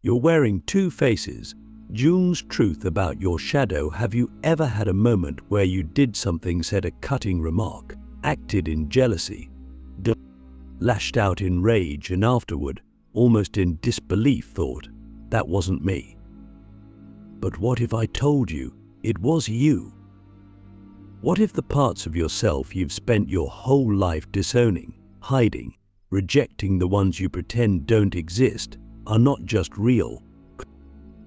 You're wearing two faces. Jung's truth about your shadow. Have you ever had a moment where you did something, said a cutting remark, acted in jealousy, lashed out in rage, and afterward, almost in disbelief, thought, that wasn't me? But what if I told you it was you? What if the parts of yourself you've spent your whole life disowning, hiding, rejecting, the ones you pretend don't exist, are not just real,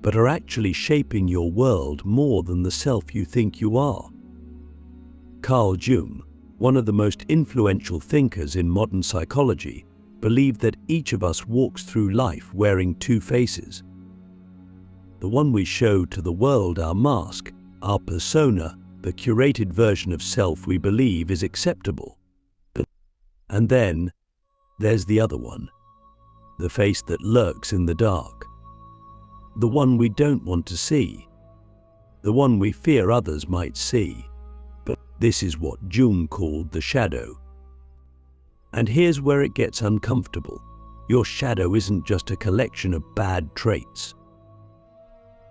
but are actually shaping your world more than the self you think you are? Carl Jung, one of the most influential thinkers in modern psychology, believed that each of us walks through life wearing two faces. The one we show to the world, our mask, our persona, the curated version of self we believe is acceptable. And then there's the other one, the face that lurks in the dark, the one we don't want to see, the one we fear others might see. But this is what Jung called the shadow. And here's where it gets uncomfortable. Your shadow isn't just a collection of bad traits.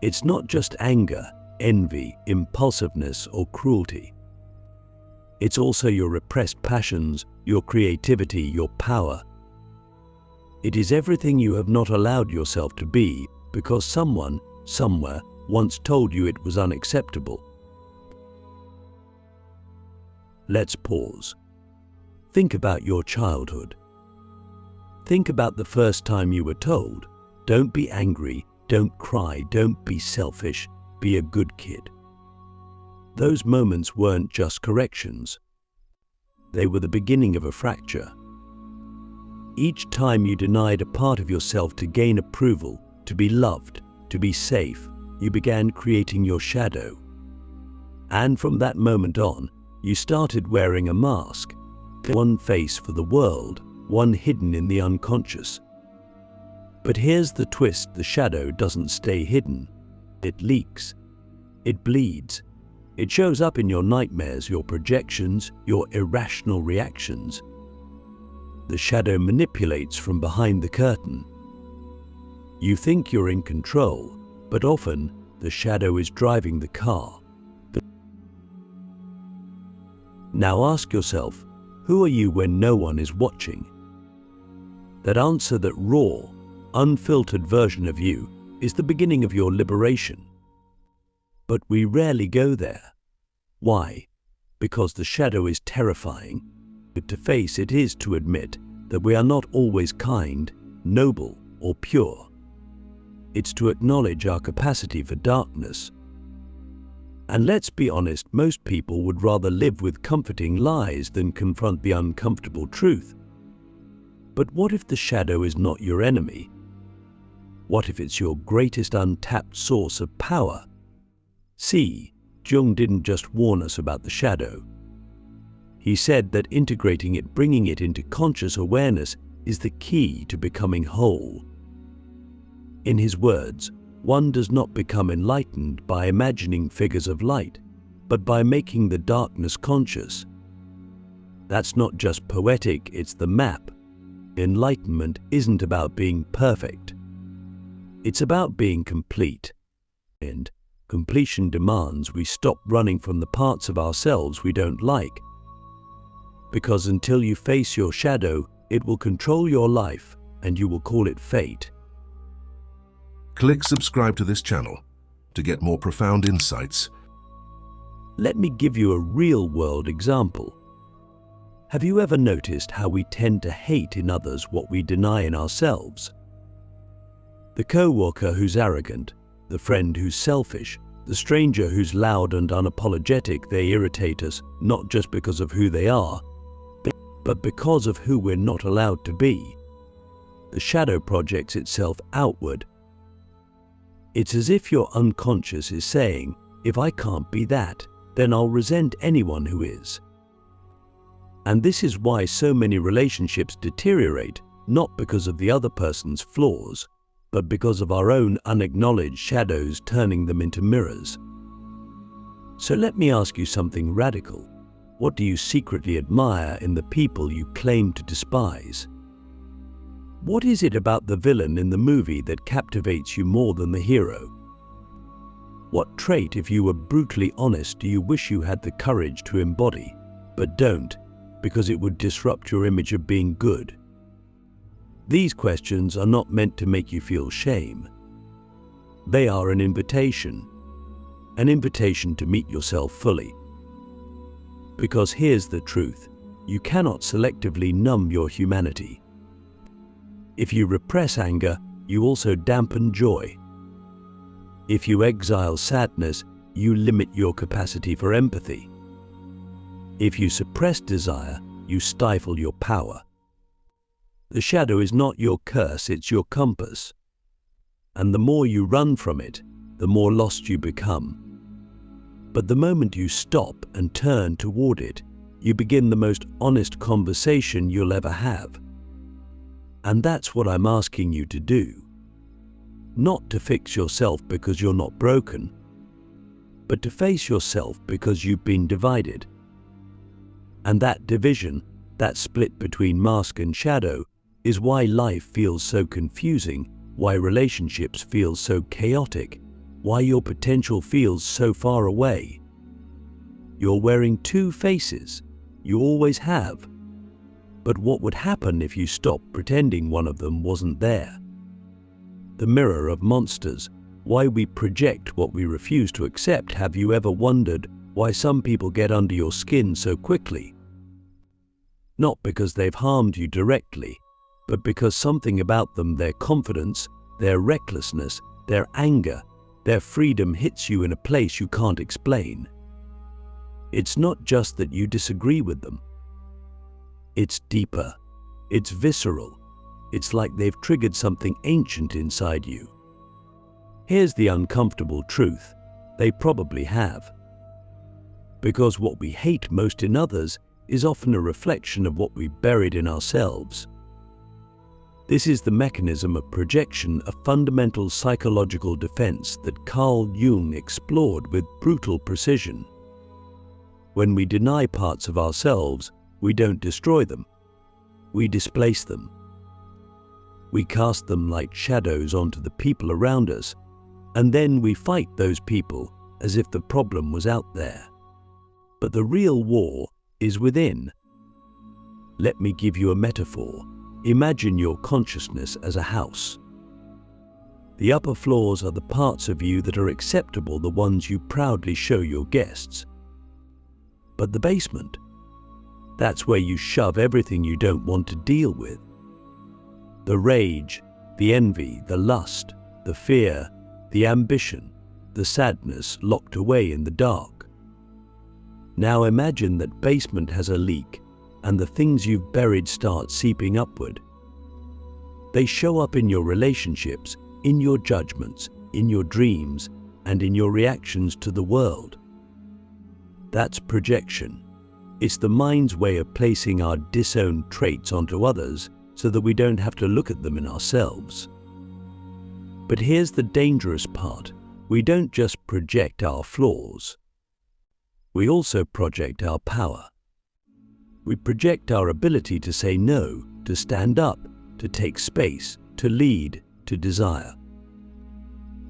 It's not just anger, envy, impulsiveness, or cruelty. It's also your repressed passions, your creativity, your power. It is everything you have not allowed yourself to be because someone, somewhere, once told you it was unacceptable. Let's pause. Think about your childhood. Think about the first time you were told, don't be angry, don't cry, don't be selfish, be a good kid. Those moments weren't just corrections. They were the beginning of a fracture. Each time you denied a part of yourself to gain approval, to be loved, to be safe, you began creating your shadow. And from that moment on, you started wearing a mask, one face for the world, one hidden in the unconscious. But here's the twist: the shadow doesn't stay hidden. It leaks. It bleeds. It shows up in your nightmares, your projections, your irrational reactions. The shadow manipulates from behind the curtain. You think you're in control, but often the shadow is driving the car. Now ask yourself, who are you when no one is watching? That answer, that raw, unfiltered version of you, is the beginning of your liberation. But we rarely go there. Why? Because the shadow is terrifying. To face it is to admit that we are not always kind, noble, or pure. It's to acknowledge our capacity for darkness. And let's be honest, most people would rather live with comforting lies than confront the uncomfortable truth. But what if the shadow is not your enemy? What if it's your greatest untapped source of power? See, Jung didn't just warn us about the shadow. He said that integrating it, bringing it into conscious awareness, is the key to becoming whole. In his words, one does not become enlightened by imagining figures of light, but by making the darkness conscious. That's not just poetic, it's the map. Enlightenment isn't about being perfect. It's about being complete. And completion demands we stop running from the parts of ourselves we don't like. Because until you face your shadow, it will control your life, and you will call it fate. Click subscribe to this channel to get more profound insights. Let me give you a real-world example. Have you ever noticed how we tend to hate in others what we deny in ourselves? The co-worker who's arrogant, the friend who's selfish, the stranger who's loud and unapologetic, they irritate us not just because of who they are, but because of who we're not allowed to be. The shadow projects itself outward. It's as if your unconscious is saying, if I can't be that, then I'll resent anyone who is. And this is why so many relationships deteriorate, not because of the other person's flaws, but because of our own unacknowledged shadows turning them into mirrors. So let me ask you something radical. What do you secretly admire in the people you claim to despise? What is it about the villain in the movie that captivates you more than the hero? What trait, if you were brutally honest, do you wish you had the courage to embody, but don't, because it would disrupt your image of being good? These questions are not meant to make you feel shame. They are an invitation to meet yourself fully. Because here's the truth, you cannot selectively numb your humanity. If you repress anger, you also dampen joy. If you exile sadness, you limit your capacity for empathy. If you suppress desire, you stifle your power. The shadow is not your curse, it's your compass. And the more you run from it, the more lost you become. But the moment you stop and turn toward it, you begin the most honest conversation you'll ever have. And that's what I'm asking you to do. Not to fix yourself because you're not broken, but to face yourself because you've been divided. And that division, that split between mask and shadow, is why life feels so confusing, why relationships feel so chaotic, why your potential feels so far away. You're wearing two faces. You always have. But what would happen if you stopped pretending one of them wasn't there? The mirror of monsters, why we project what we refuse to accept. Have you ever wondered why some people get under your skin so quickly? Not because they've harmed you directly, but because something about them, their confidence, their recklessness, their anger, their freedom hits you in a place you can't explain. It's not just that you disagree with them. It's deeper. It's visceral. It's like they've triggered something ancient inside you. Here's the uncomfortable truth. They probably have. Because what we hate most in others is often a reflection of what we buried in ourselves. This is the mechanism of projection, a fundamental psychological defense that Carl Jung explored with brutal precision. When we deny parts of ourselves, we don't destroy them. We displace them. We cast them like shadows onto the people around us, and then we fight those people as if the problem was out there. But the real war is within. Let me give you a metaphor. Imagine your consciousness as a house. The upper floors are the parts of you that are acceptable, the ones you proudly show your guests. But the basement, that's where you shove everything you don't want to deal with. The rage, the envy, the lust, the fear, the ambition, the sadness locked away in the dark. Now imagine that basement has a leak and the things you've buried start seeping upward. They show up in your relationships, in your judgments, in your dreams, and in your reactions to the world. That's projection. It's the mind's way of placing our disowned traits onto others so that we don't have to look at them in ourselves. But here's the dangerous part. We don't just project our flaws. We also project our power. We project our ability to say no, to stand up, to take space, to lead, to desire.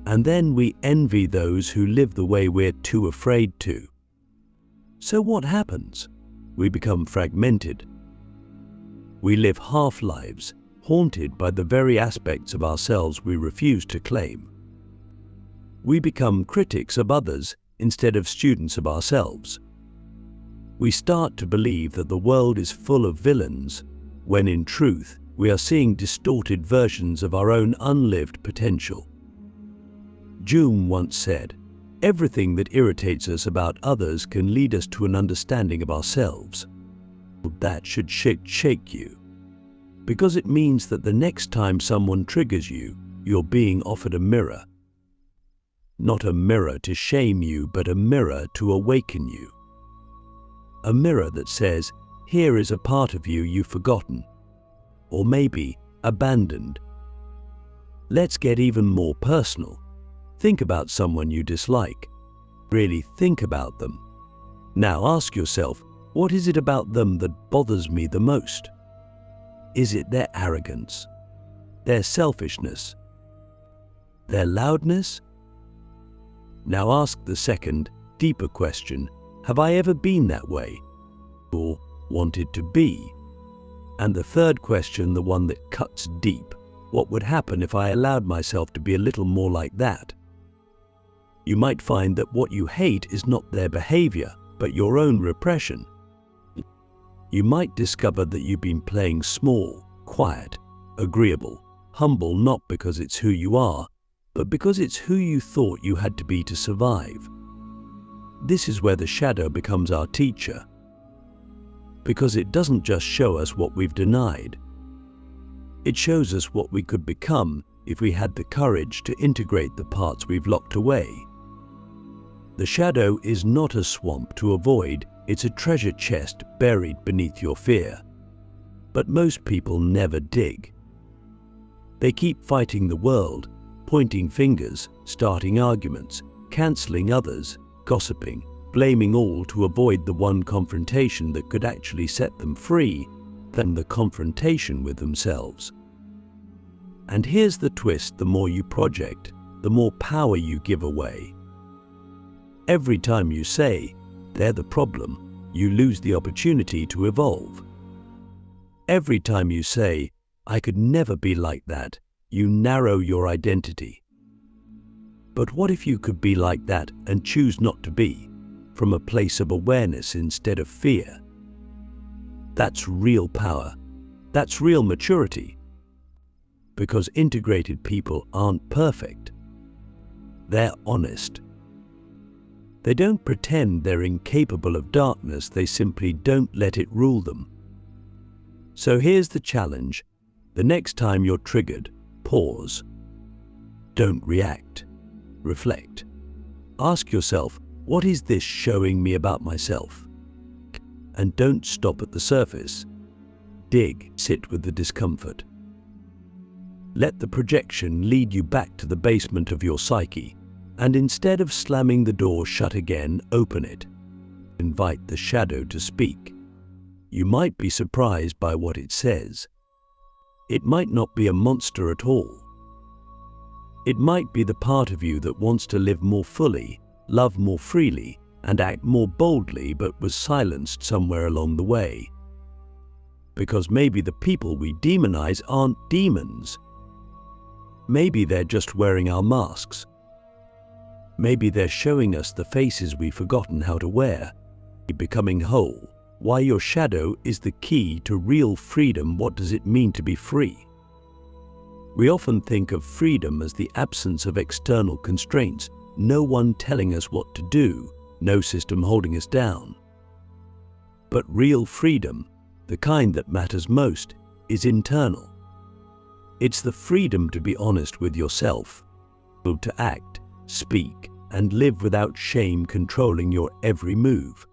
And then we envy those who live the way we're too afraid to. So what happens? We become fragmented. We live half-lives, haunted by the very aspects of ourselves we refuse to claim. We become critics of others instead of students of ourselves. We start to believe that the world is full of villains, when in truth we are seeing distorted versions of our own unlived potential. Jung once said, "Everything that irritates us about others can lead us to an understanding of ourselves." That should shake you, because it means that the next time someone triggers you, you're being offered a mirror. Not a mirror to shame you, but a mirror to awaken you. A mirror that says, here is a part of you you've forgotten, or maybe abandoned. Let's get even more personal. Think about someone you dislike. Really think about them. Now ask yourself, what is it about them that bothers me the most? Is it their arrogance, their selfishness, their loudness? Now ask the second, deeper question, have I ever been that way, or wanted to be? And the third question, the one that cuts deep, what would happen if I allowed myself to be a little more like that? You might find that what you hate is not their behavior, but your own repression. You might discover that you've been playing small, quiet, agreeable, humble, not because it's who you are, but because it's who you thought you had to be to survive. This is where the shadow becomes our teacher, because it doesn't just show us what we've denied. It shows us what we could become if we had the courage to integrate the parts we've locked away. The shadow is not a swamp to avoid, it's a treasure chest buried beneath your fear. But most people never dig. They keep fighting the world, pointing fingers, starting arguments, cancelling others, gossiping, blaming all to avoid the one confrontation that could actually set them free, than the confrontation with themselves. And here's the twist: the more you project, the more power you give away. Every time you say, "They're the problem," you lose the opportunity to evolve. Every time you say, "I could never be like that," you narrow your identity. But what if you could be like that and choose not to be, from a place of awareness instead of fear? That's real power. That's real maturity. Because integrated people aren't perfect. They're honest. They don't pretend they're incapable of darkness, they simply don't let it rule them. So here's the challenge. The next time you're triggered, pause. Don't react. Reflect. Ask yourself, what is this showing me about myself? And don't stop at the surface. Dig, sit with the discomfort. Let the projection lead you back to the basement of your psyche, and instead of slamming the door shut again, open it. Invite the shadow to speak. You might be surprised by what it says. It might not be a monster at all. It might be the part of you that wants to live more fully, love more freely, and act more boldly, but was silenced somewhere along the way. Because maybe the people we demonize aren't demons. Maybe they're just wearing our masks. Maybe they're showing us the faces we've forgotten how to wear. Becoming whole. Why your shadow is the key to real freedom. What does it mean to be free? We often think of freedom as the absence of external constraints, no one telling us what to do, no system holding us down. But real freedom, the kind that matters most, is internal. It's the freedom to be honest with yourself, to act, speak, and live without shame controlling your every move.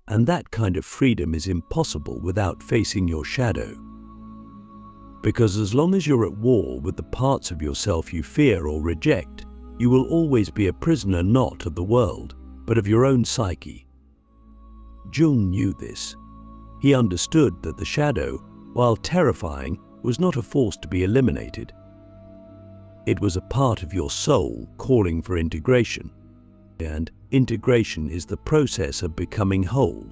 And that kind of freedom is impossible without facing your shadow. Because as long as you're at war with the parts of yourself you fear or reject, you will always be a prisoner not of the world, but of your own psyche. Jung knew this. He understood that the shadow, while terrifying, was not a force to be eliminated. It was a part of your soul calling for integration. And integration is the process of becoming whole.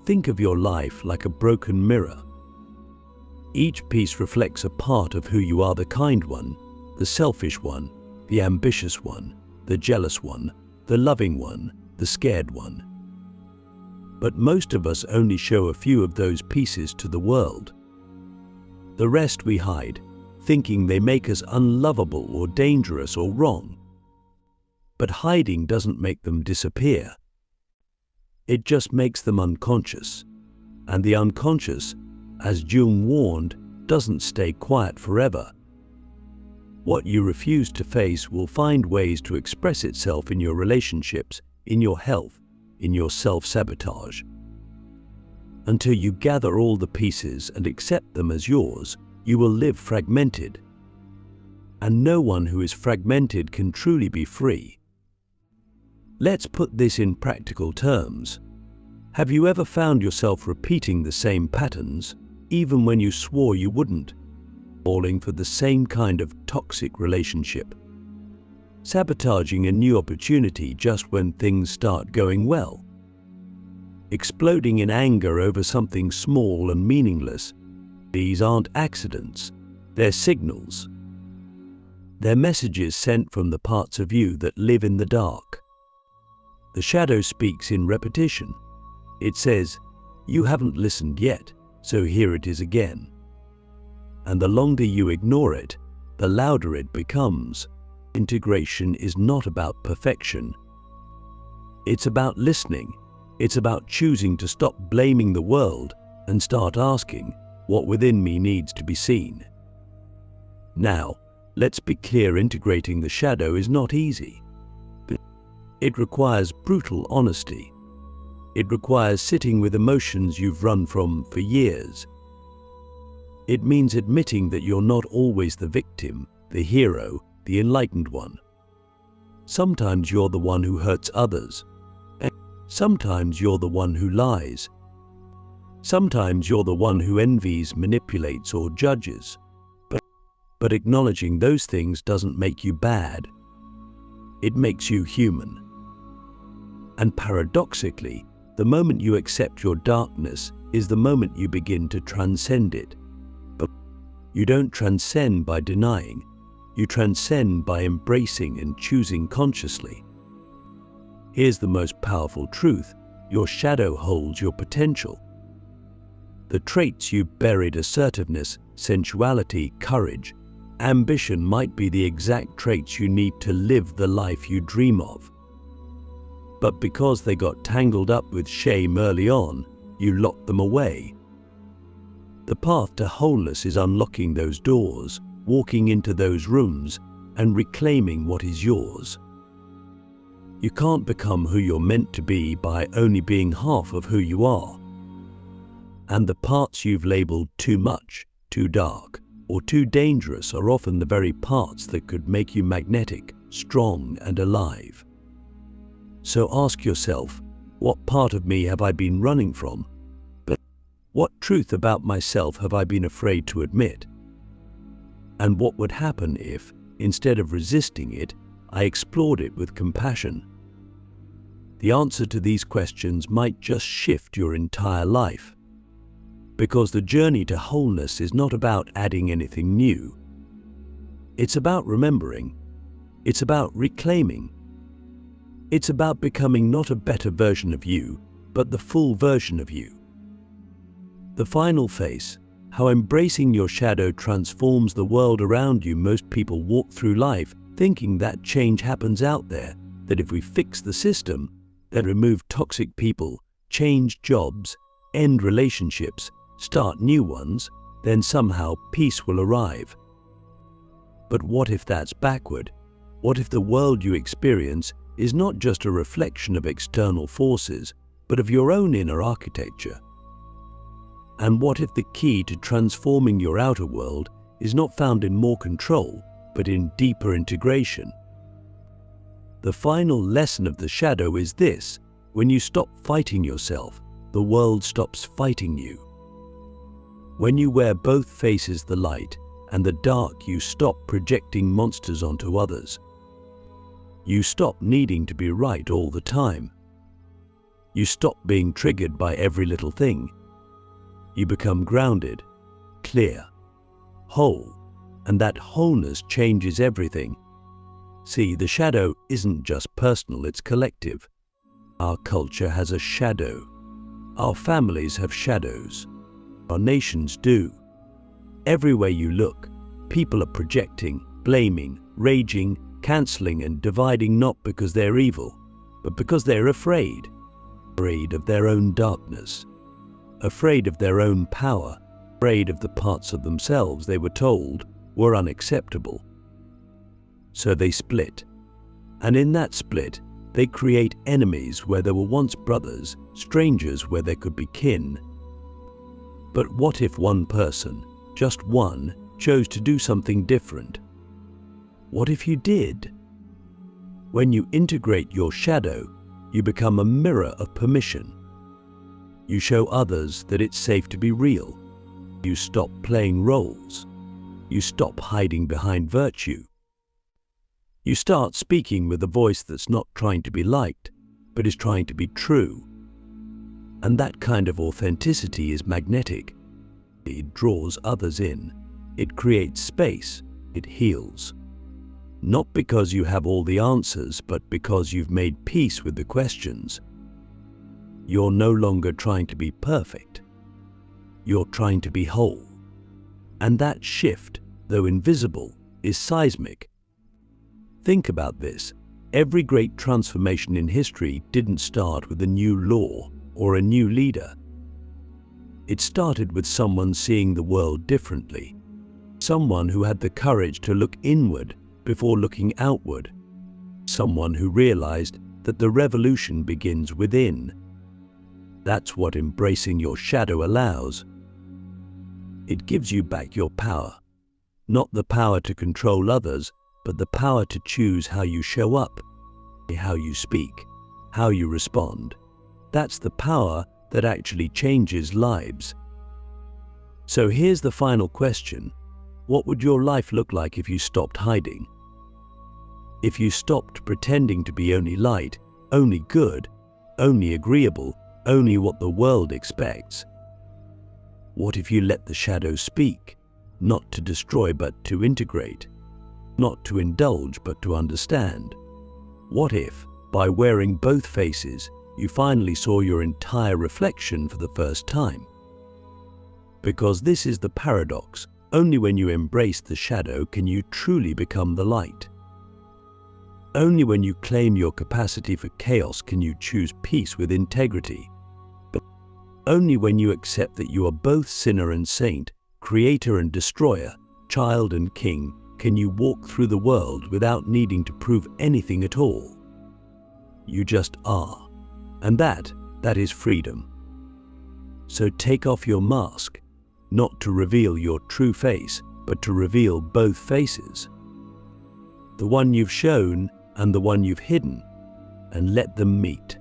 Think of your life like a broken mirror. Each piece reflects a part of who you are: the kind one, the selfish one, the ambitious one, the jealous one, the loving one, the scared one. But most of us only show a few of those pieces to the world. The rest we hide, thinking they make us unlovable or dangerous or wrong. But hiding doesn't make them disappear. It just makes them unconscious. And the unconscious, as Jung warned, doesn't stay quiet forever. What you refuse to face will find ways to express itself in your relationships, in your health, in your self-sabotage. Until you gather all the pieces and accept them as yours, you will live fragmented. And no one who is fragmented can truly be free. Let's put this in practical terms. Have you ever found yourself repeating the same patterns, even when you swore you wouldn't? falling for the same kind of toxic relationship, sabotaging a new opportunity just when things start going well, exploding in anger over something small and meaningless. These aren't accidents, they're signals. They're messages sent from the parts of you that live in the dark. The shadow speaks in repetition. It says, "You haven't listened yet, so here it is again." And the longer you ignore it, the louder it becomes. Integration is not about perfection. It's about listening. It's about choosing to stop blaming the world and start asking, what within me needs to be seen? Now, let's be clear, integrating the shadow is not easy. It requires brutal honesty. It requires sitting with emotions you've run from for years. It means admitting that you're not always the victim, the hero, the enlightened one. Sometimes you're the one who hurts others. Sometimes you're the one who lies. Sometimes you're the one who envies, manipulates, or judges. But acknowledging those things doesn't make you bad. It makes you human. And paradoxically, the moment you accept your darkness is the moment you begin to transcend it. But you don't transcend by denying. You transcend by embracing and choosing consciously. Here's the most powerful truth: your shadow holds your potential. The traits you buried, assertiveness, sensuality, courage, ambition, might be the exact traits you need to live the life you dream of. But because they got tangled up with shame early on, you locked them away. The path to wholeness is unlocking those doors, walking into those rooms, and reclaiming what is yours. You can't become who you're meant to be by only being half of who you are. And the parts you've labeled too much, too dark, or too dangerous are often the very parts that could make you magnetic, strong, and alive. So ask yourself, what part of me have I been running from? What truth about myself have I been afraid to admit? And what would happen if, instead of resisting it, I explored it with compassion? The answer to these questions might just shift your entire life. Because the journey to wholeness is not about adding anything new. It's about remembering. It's about reclaiming. It's about becoming not a better version of you, but the full version of you. The final phase, how embracing your shadow transforms the world around you. Most people walk through life thinking that change happens out there, that if we fix the system, that remove toxic people, change jobs, end relationships, start new ones, then somehow peace will arrive. But what if that's backward? What if the world you experience is not just a reflection of external forces, but of your own inner architecture? And what if the key to transforming your outer world is not found in more control, but in deeper integration? The final lesson of the shadow is this: when you stop fighting yourself, the world stops fighting you. When you wear both faces, the light and the dark, you stop projecting monsters onto others. You stop needing to be right all the time. You stop being triggered by every little thing. You become grounded, clear, whole, and that wholeness changes everything. See, the shadow isn't just personal, it's collective. Our culture has a shadow. Our families have shadows. Our nations do. Everywhere you look, people are projecting, blaming, raging, cancelling, and dividing, not because they're evil, but because they're afraid. Afraid of their own darkness. Afraid of their own power. Afraid of the parts of themselves they were told were unacceptable. So they split. And in that split, they create enemies where there were once brothers, strangers where there could be kin. But what if one person, just one, chose to do something different? What if you did? When you integrate your shadow, you become a mirror of permission. You show others that it's safe to be real. You stop playing roles. You stop hiding behind virtue. You start speaking with a voice that's not trying to be liked, but is trying to be true. And that kind of authenticity is magnetic. It draws others in. It creates space. It heals. Not because you have all the answers, but because you've made peace with the questions. You're no longer trying to be perfect. You're trying to be whole. And that shift, though invisible, is seismic. Think about this. Every great transformation in history didn't start with a new law or a new leader. It started with someone seeing the world differently. Someone who had the courage to look inward before looking outward. Someone who realized that the revolution begins within. That's what embracing your shadow allows. It gives you back your power. Not the power to control others, but the power to choose how you show up, how you speak, how you respond. That's the power that actually changes lives. So here's the final question. What would your life look like if you stopped hiding? If you stopped pretending to be only light, only good, only agreeable, only what the world expects? What if you let the shadow speak, not to destroy but to integrate, not to indulge but to understand? What if, by wearing both faces, you finally saw your entire reflection for the first time? Because this is the paradox. Only when you embrace the shadow can you truly become the light. Only when you claim your capacity for chaos can you choose peace with integrity. But only when you accept that you are both sinner and saint, creator and destroyer, child and king, can you walk through the world without needing to prove anything at all. You just are. And that is freedom. So take off your mask, not to reveal your true face, but to reveal both faces. The one you've shown and the one you've hidden, and let them meet.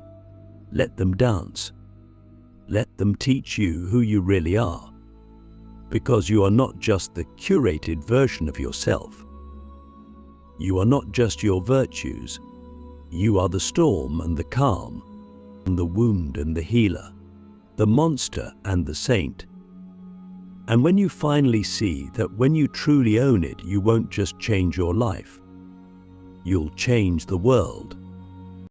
Let them dance. Let them teach you who you really are. Because you are not just the curated version of yourself. You are not just your virtues. You are the storm and the calm, and the wound and the healer, the monster and the saint. And when you finally see that when you truly own it, you won't just change your life, you'll change the world.